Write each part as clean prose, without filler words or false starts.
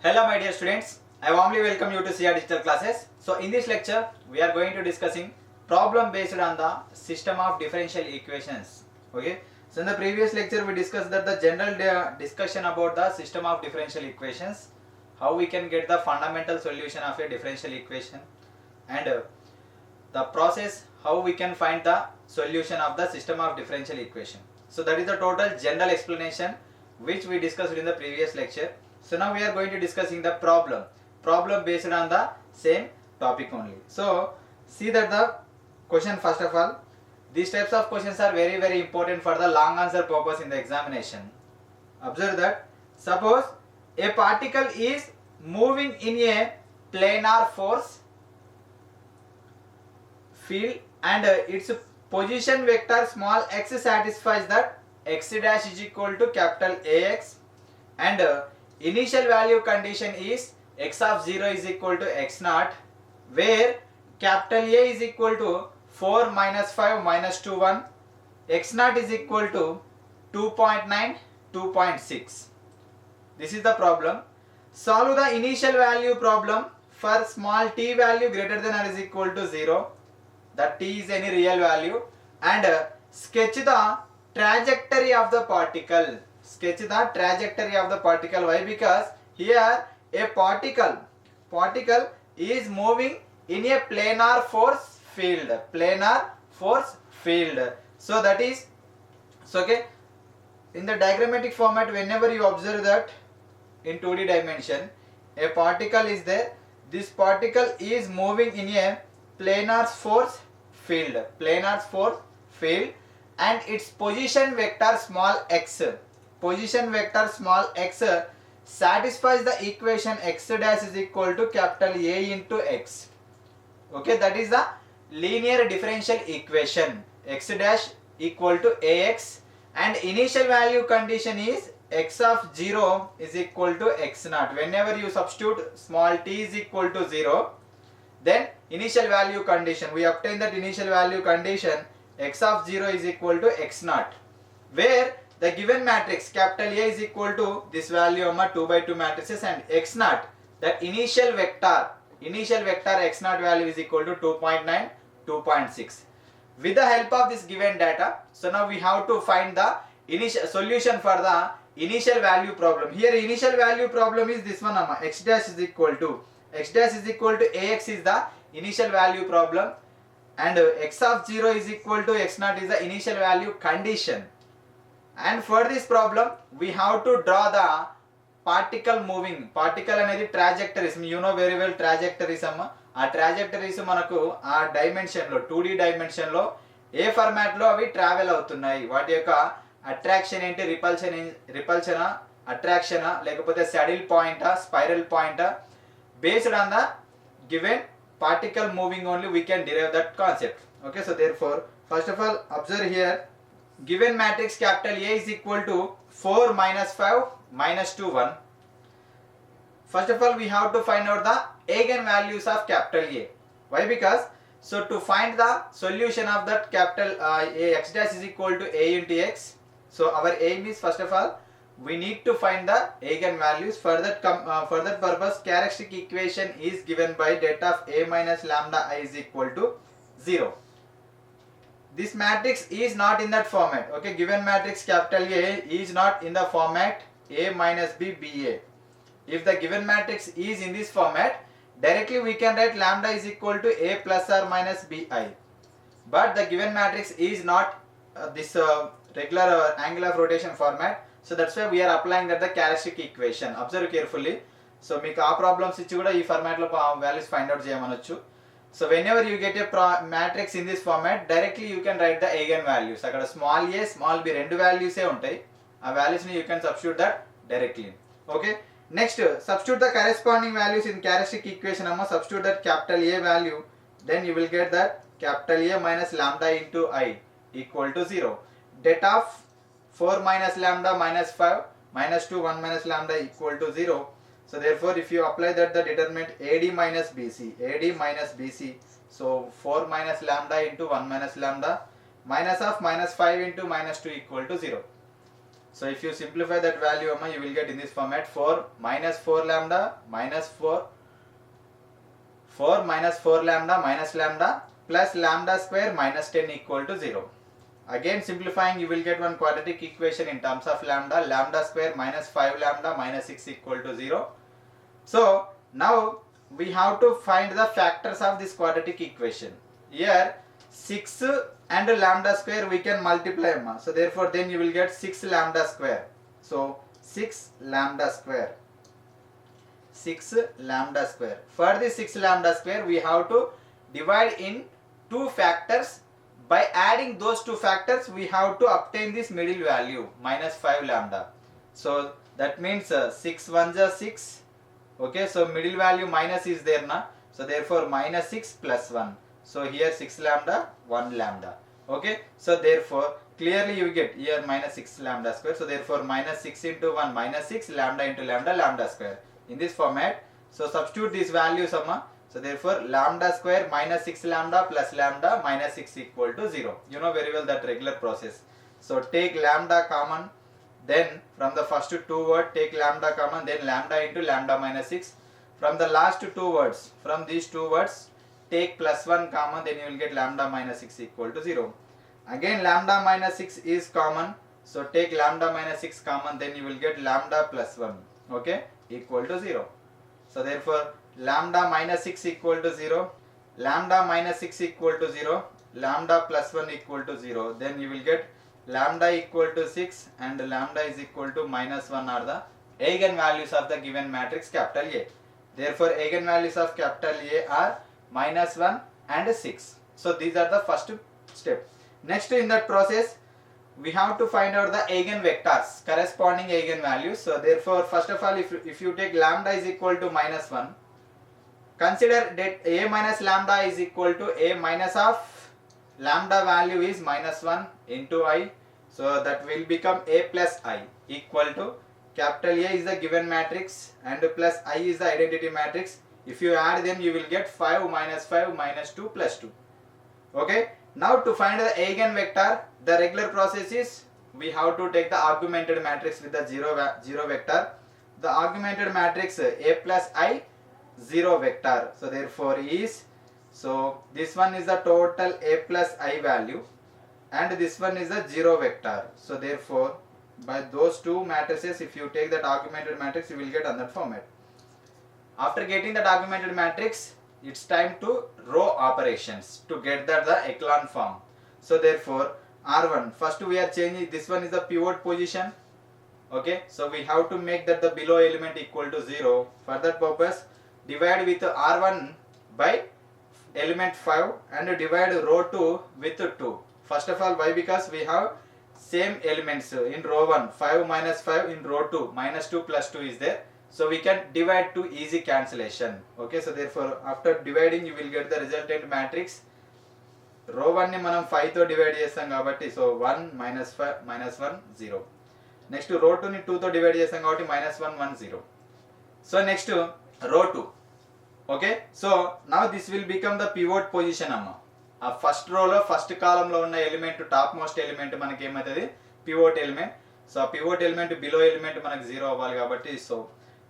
Hello my dear students, I warmly welcome you to CR Digital Classes. So in this lecture, we are going to discussing problem based on the system of differential equations. Okay. So in the previous lecture, we discussed that the general discussion about the system of differential equations, how we can get the fundamental solution of a differential equation, and the process how we can find the solution of the system of differential equation. So that is the total general explanation which we discussed in the previous lecture. So now we are going to discussing the problem based on the same topic only. So see that the question, first of all, these types of questions are very important for the long answer purpose in the examination. Observe that suppose a particle is moving in a planar force field and its position vector small x satisfies that x dash is equal to capital AX and initial value condition is x of 0 is equal to x naught, where capital A is equal to 4 minus 5 minus 2 1, x naught is equal to 2.9 2.6. This is the problem. Solve the initial value problem for small t value greater than or is equal to 0, that t is any real value, and sketch the trajectory of the particle. Sketch the trajectory of the particle. Why? Because here a particle is moving in a planar force field. So that is okay. In the diagrammatic format, whenever you observe that in 2D dimension, a particle is there. This particle is moving in a planar force field, and its position vector small x satisfies the equation x dash is equal to capital A into x. Okay, that is the linear differential equation, x dash equal to Ax, and initial value condition is x of 0 is equal to x naught. Whenever you substitute small t is equal to 0, then initial value condition, we obtain that initial value condition x of 0 is equal to x naught, where the given matrix capital A is equal to this value 2 by 2 matrices, and x naught, that initial vector x naught value is equal to 2.9 2.6. With the help of this given data, so now we have to find the initial solution for the initial value problem. Here initial value problem is this one, x dash is equal to Ax is the initial value problem, and x of 0 is equal to x naught is the initial value condition. And for this problem we have to draw the particle అనేది trajectories. You know very well trajectories అమ్మ. ఆ trajectories మనకు ఆ dimension లో 2D dimension లో ఏ format లో అవి travel అవుతున్నాయి, వాటి యొక్క అట్రాక్షన్ ఏంటి, రిపల్షన్ అట్రాక్షన్ లేకపోతే saddle point spiral point, based on the given particle moving only we can derive that concept. Okay, so therefore first of all observe here, given matrix capital A is equal to 4 minus 5 minus 2 1. First of all we have to find out the eigenvalues of capital A. Why? Because so to find the solution of that capital A, x dash is equal to A into x. So our aim is first of all we need to find the eigenvalues. For that purpose characteristic equation is given by det of A minus lambda I is equal to 0. This matrix is not in that format. Okay, given matrix capital A is not in the format A minus B BA. If the given matrix is in this format, directly we can write lambda is equal to A plus or minus BI. But the given matrix is not this regular angle of rotation format. So that's why we are applying that the characteristic equation. Observe carefully. So మీకు ఆ problems ఇచ్చి కూడా ఈ format లో values find out చేయమనొచ్చు. So whenever you get a matrix in this format, directly you can write the eigen values. అక్కడ small a small b రెండు values ఏ ఉంటాయి. ఆ values ని you can substitute that directly. Okay. Next substitute the corresponding values in characteristic equation. Substitute that capital A value, then you will get that capital A minus lambda into I equal to 0. Det of 4 minus lambda minus 5 minus 2 1 minus lambda equal to 0. So therefore if you apply that the determinant AD minus BC, so 4 minus lambda into 1 minus lambda minus of minus 5 into minus 2 equal to 0. So if you simplify that value, you will get in this format 4 minus 4 lambda minus 4 minus 4 lambda minus lambda plus lambda square minus 10 equal to 0. Again simplifying, you will get one quadratic equation in terms of lambda, lambda square minus 5 lambda minus 6 equal to 0. So now we have to find the factors of this quadratic equation. Here 6 and lambda square we can multiply, so therefore then you will get 6 lambda square. So 6 lambda square. 6 lambda square. For this 6 lambda square we have to divide in two factors. By adding those two factors we have to obtain this middle value minus 5 lambda. So that means 6 ones are 6. Okay, so middle value minus is there na. So therefore minus 6 plus 1. So here 6 lambda, 1 lambda. Okay, so therefore clearly you get here minus 6 lambda square. So therefore minus 6 into 1 minus 6 lambda into lambda, lambda square. In this format, so substitute these values, so therefore lambda square minus 6 lambda plus lambda minus 6 equal to 0. You know very well that regular process. So take lambda common, then from the first two words take lambda common, then lambda into lambda minus 6. From the last two words, from these two words take plus 1 common, then you will get lambda minus 6 equal to 0. Again lambda minus 6 is common, so take lambda minus 6 common, then you will get lambda plus 1, okay, equal to 0. So therefore lambda minus 6 equal to 0, lambda minus 6 equal to 0, lambda plus 1 equal to 0, then you will get lambda equal to 6 and lambda is equal to minus 1 are the eigenvalues of the given matrix capital A. Therefore eigenvalues of capital A are minus 1 and 6. So these are the first step. Next in that process we have to find out the eigenvectors, corresponding eigenvalues. So therefore first of all if you take lambda is equal to minus 1, consider that A minus lambda is equal to A minus of lambda value is minus 1 into I. So that will become A plus I equal to capital A is the given matrix and plus I is the identity matrix. If you add them you will get 5 minus 2 plus 2. Okay. Now to find the eigenvector, the regular process is we have to take the augmented matrix with the 0 vector. The augmented matrix A plus I 0 vector. So therefore is, so this one is the total A plus I value and this one is the 0 vector. So therefore by those two matrices if you take that augmented matrix you will get on that format. After getting that augmented matrix, it's time to row operations to get that the echelon form. So therefore R1, first we are changing, this one is the pivot position. Okay, so we have to make that the below element equal to 0. For that purpose divide with R1 by element 5 and divide row 2 with 2. First of all, why? Because we have same elements in row 1, 5 minus 5, in row 2 minus 2 plus 2 is there. So we can divide to easy cancellation. Okay, so therefore after dividing you will get the resultant matrix. Row 1 ni manam 5 to divide chestam kabatti, so 1 minus 5 minus 1 0. Next row 2 ni 2 to divide chestam kabatti minus 1 1 0. So next row 2. Okay, so now this will become the pivot position amma. First row lo first column lo unna element topmost element manaki emaitadi pivot element. So pivot element below element manaki 0 avvali kabatti,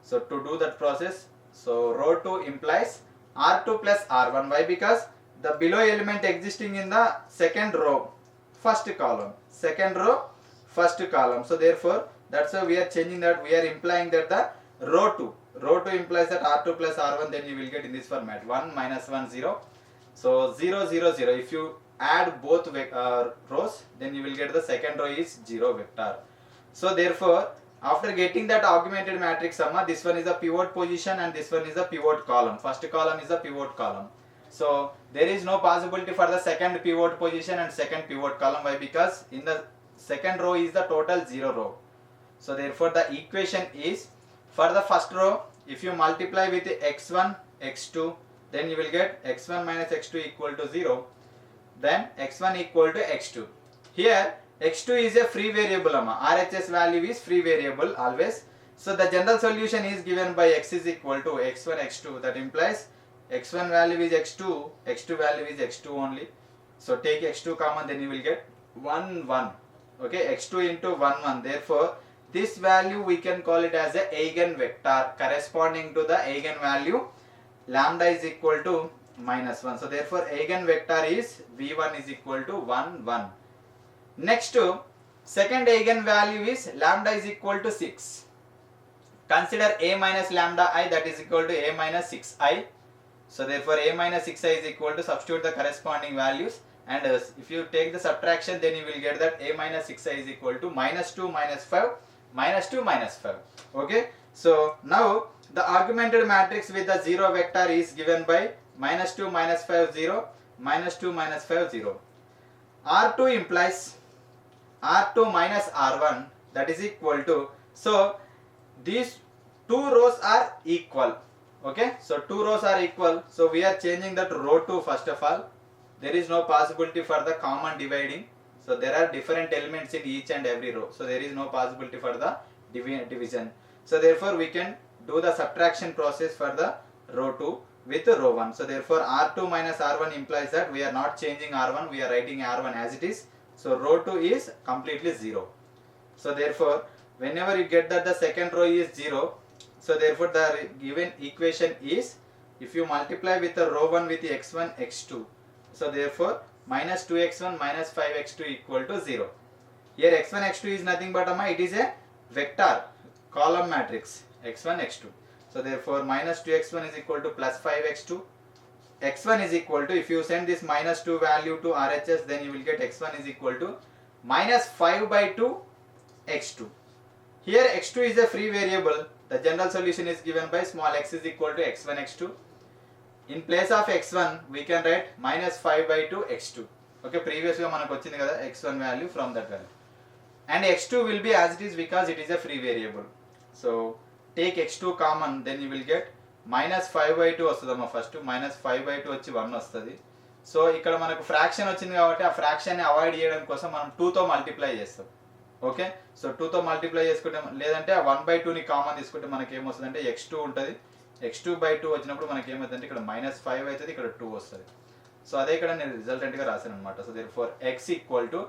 so to do that process, so row 2 implies R2 plus R1. Why? Because the below element existing in the second row, first column, second row, first column. So therefore that's why we are changing that, we are implying that the row 2 implies that R2 plus R1, then you will get in this format 1 minus 1 0. So 0 0 0. If you add both rows, then you will get the second row is 0 vector. So therefore after getting that augmented matrix summa, this one is the pivot position and this one is the pivot column. First column is the pivot column. So there is no possibility for the second pivot position and second pivot column. Why? Because in the second row is the total 0 row. So therefore the equation is, for the first row if you multiply with x1 x2, then you will get x1 minus x2 equal to 0. Then x1 equal to x2. Here x2 is a free variable, RHS value is free variable always. So the general solution is given by x is equal to x1 x2. That implies x1 value is x2, x2 value is x2 only. So take x2 common, then you will get 1 1. Okay, x2 into 1 1. Therefore this value we can call it as a eigenvector corresponding to the eigenvalue lambda is equal to -1. So therefore eigenvector is v1 is equal to 1 1. Next second eigenvalue is lambda is equal to 6. Consider a minus lambda I, that is equal to a minus 6i. So therefore a minus 6i is equal to, substitute the corresponding values, and if you take the subtraction, then you will get that a minus 6i is equal to -2 minus 5 minus 2 minus 5. Okay, so now the augmented matrix with the 0 vector is given by -2 minus 5 0 minus 2 minus 5 0. R2 implies R2 minus R1, that is equal to, so these two rows are equal. Okay, so two rows are equal, so we are changing that row 2 first of all. There is no possibility for the common dividing, so there are different elements in each and every row, so there is no possibility for the division. So therefore we can do the subtraction process for the row 2 with row 1. So therefore R2 minus R1 implies that we are not changing R1, we are writing R1 as it is. So row 2 is completely 0. So therefore whenever you get that the second row is 0, so therefore the given equation is, if you multiply with the row 1 with the x1 x2, so therefore minus 2x1 minus 5x2 equal to 0. Here x1 x2 is nothing but it is a vector column matrix x1 x2. So therefore minus 2x1 is equal to plus 5x2. x1 is equal to, if you send this minus 2 value to RHS, then you will get x1 is equal to minus 5 by 2 x2. Here x2 is a free variable. The general solution is given by small x is equal to x1 x2. In place of x1 we can write minus 5 by 2 x2. Okay, previously manaku vachindi kada x1 value from that value, and x2 will be as it is because it is a free variable. So take x2 common, then you will get minus 5 by 2 వస్తుందమ్మా. First minus 5 by 2 వచ్చి 1 వస్తుంది. So ఇక్కడ మనకు fraction వచ్చింది కాబట్టి ఆ ఫ్రాక్షన్ని avoid చేయడం కోసం మనం 2తో మల్టిప్లై చేస్తాం. ఓకే, సో 2తో మల్టిప్లై చేసుకుంటే, లేదంటే ఆ 1 by 2ని కామన్ తీసుకుంటే మనకి ఏమొస్తుంది అంటే x2 ఉంటుంది. x2 by 2 వచ్చినప్పుడు మనకి ఏమవుతుందంటే ఇక్కడ minus 5 అవుతుంది, ఇక్కడ 2 వస్తుంది. సో అదే ఇక్కడ నేను రిజల్టెంట్గా రాశాను అనమాట. So therefore x equal to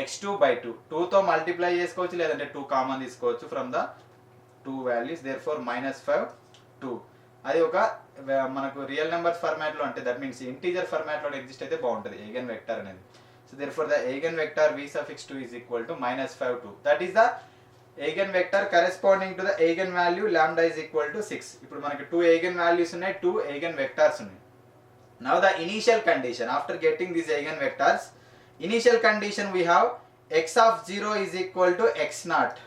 x2 by 2. 2తో మల్టిప్లై చేసుకోవచ్చు, లేదంటే 2 కామన్ తీసుకోవచ్చు from the 2 values. Therefore minus 5 2. అది ఒక మనకు రియల్ నెంబర్ ఫార్మాట్లో, అంటే దట్ మీన్స్ ఇంటీజర్ ఫార్మాట్లో ఎగ్జిస్ట్ అయితే బాగుంటుంది eigen vector అనేది. So therefore the eigenvector v suffix 2 is equal to minus 5 2. That is the eigenvector corresponding to the eigenvalue lambda is equal to 6. ఇప్పుడు మనకి 2 eigenvalues ఉన్నాయి, 2 eigenvectors ఉన్నాయి. Now the initial condition, after getting these eigenvectors, initial condition we have x of 0 is equal to x naught.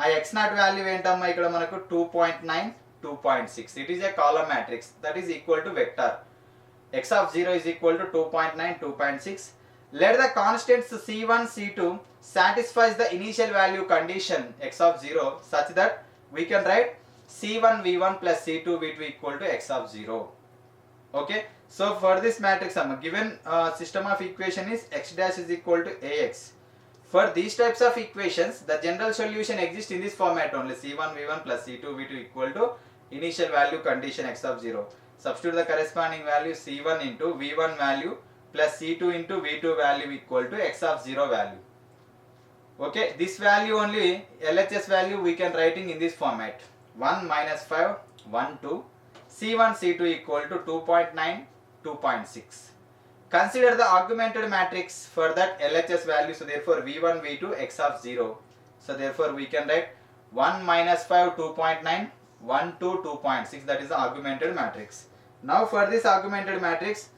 ఆ x naught value ఏంటమ్మా, ఇక్కడ మనకు 2.9 2.6. It is a column matrix, that is equal to vector. X of 0 is equal to 2.9 2.6. Let the constants c1 c2 satisfies the initial value condition x of 0 such that we can write c1 v1 plus c2 v2 equal to x of 0. Okay, so for this matrix given system of equation is x dash is equal to ax. For these types of equations the general solution exists in this format only, c1 v1 plus c2 v2 equal to initial value condition x of 0. Substitute the corresponding value c1 into v1 value plus c2 into v2 value equal to x of 0 value. Okay, this value only LHS value we can writing in this format, 1 minus 5 1 2, c1 c2 equal to 2.9 2.6. Consider the augmented matrix for that LHS value. So therefore v1 v2 x of 0. So therefore we can write 1 minus 5 2.9 1 2 2.6. That is the augmented matrix. Now for this augmented matrix